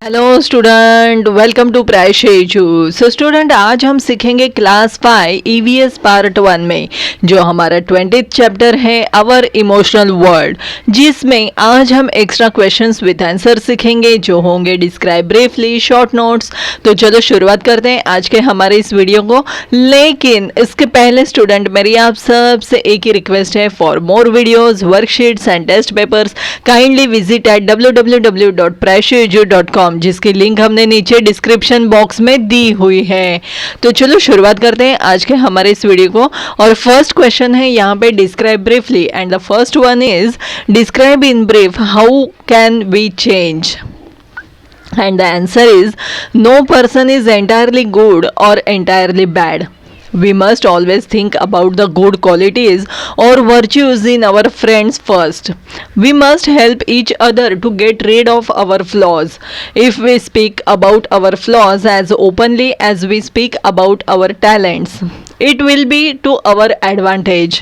Hello student, welcome to प्राइशेजू। So student, आज हम सीखेंगे क्लास 5 ईवीएस पार्ट 1 में जो हमारा 20th चैप्टर है आवर इमोशनल वर्ल्ड, जिसमें आज हम एक्स्ट्रा क्वेश्चंस विद आंसर सीखेंगे जो होंगे डिस्क्राइब ब्रीफली शॉर्ट नोट्स। तो चलो शुरुआत करते हैं आज के हमारे इस वीडियो को। लेकिन इसके पहले स्टूडेंट, मेरी आप सबसे एक ही रिक्वेस्ट है, for more videos, worksheets and test papers kindly visit at www.praisheju.com, जिसकी लिंक हमने नीचे डिस्क्रिप्शन बॉक्स में दी हुई है। तो चलो शुरुआत करते हैं आज के हमारे इस वीडियो को। और फर्स्ट क्वेश्चन है यहाँ पे describe briefly, and the first one is describe in brief how can we change. And the answer is no person is entirely good or entirely bad. We must always think about the good qualities or virtues in our friends first. We must help each other to get rid of our flaws. If we speak about our flaws as openly as we speak about our talents, it will be to our advantage.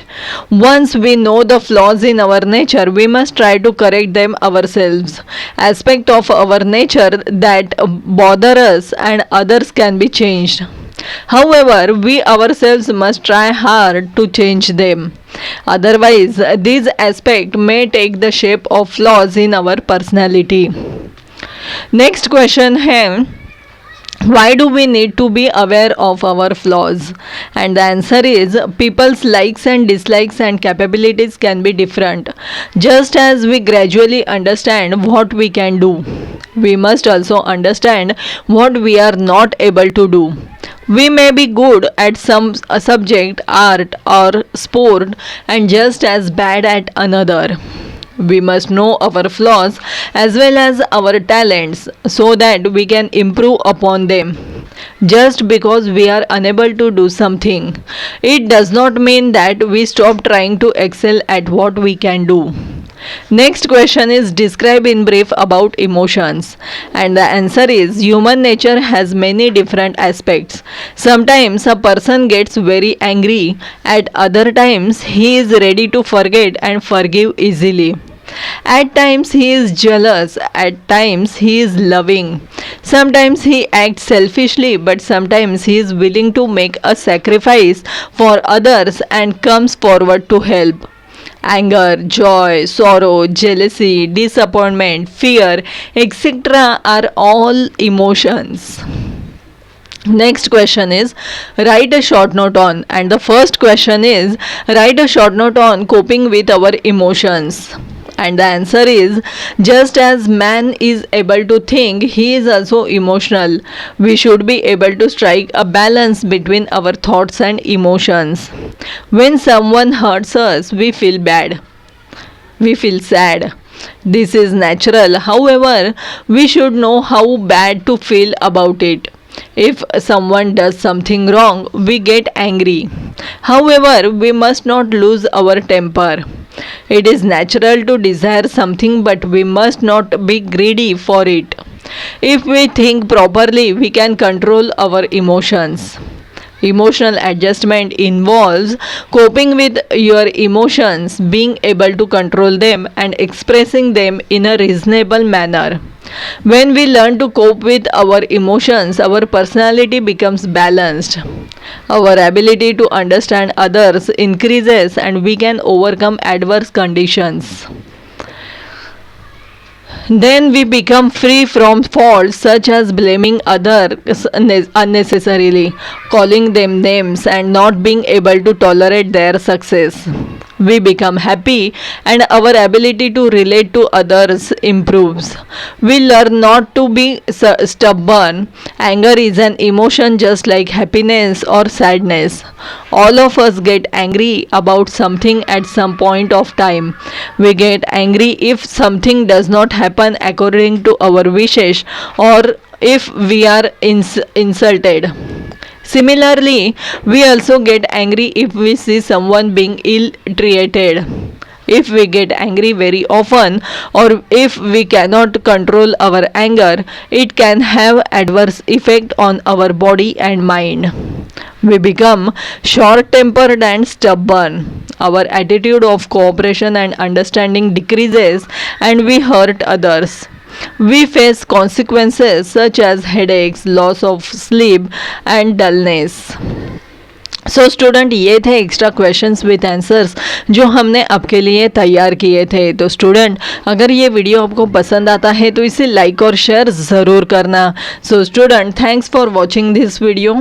Once we know the flaws in our nature, we must try to correct them ourselves. Aspect of our nature that bother us and others can be changed. However, we ourselves must try hard to change them. Otherwise, these aspects may take the shape of flaws in our personality. Next question है, why do we need to be aware of our flaws? And the answer is people's likes and dislikes and capabilities can be different. Just as we gradually understand what we can do, we must also understand what we are not able to do. We may be good at some subject, art or sport, and just as bad at another. We must know our flaws as well as our talents so that we can improve upon them. Just because we are unable to do something, it does not mean that we stop trying to excel at what we can do. Next question is describe in brief about emotions, and the answer is human nature has many different aspects. Sometimes a person gets very angry, at other times he is ready to forget and forgive easily. At times he is jealous, at times he is loving. Sometimes he acts selfishly, but sometimes he is willing to make a sacrifice for others and comes forward to help. Anger, joy, sorrow, jealousy, disappointment, fear, etc. are all emotions. Next question is write a short note on, and the first question is write a short note on coping with our emotions. And the answer is just as man is able to think, he is also emotional. We should be able to strike a balance between our thoughts and emotions. When someone hurts us, we feel bad, we feel sad. This is natural. However, we should know how bad to feel about it. If someone does something wrong, we get angry. However, we must not lose our temper. It is natural to desire something, but we must not be greedy for it. If we think properly, we can control our emotions. Emotional adjustment involves coping with your emotions, being able to control them, and expressing them in a reasonable manner. When we learn to cope with our emotions, our personality becomes balanced. Our ability to understand others increases, and we can overcome adverse conditions. Then we become free from faults such as blaming others unnecessarily, calling them names, and not being able to tolerate their success. We become happy, and our ability to relate to others improves. We learn not to be stubborn. Anger is an emotion just like happiness or sadness. All of us get angry about something at some point of time. We get angry if something does not happen according to our wishes, or if we are insulted. Similarly, we also get angry if we see someone being ill treated. If we get angry very often, or if we cannot control our anger, it can have adverse effect on our body and mind. We become short-tempered and stubborn. Our attitude of cooperation and understanding decreases, and we hurt others. we face consequences such as headaches, loss of sleep and dullness. So student, ये थे extra questions with answers जो हमने आपके लिए तैयार किए थे। तो स्टूडेंट, अगर ये वीडियो आपको पसंद आता है तो इसे लाइक और शेयर ज़रूर करना। So student, thanks for watching this video.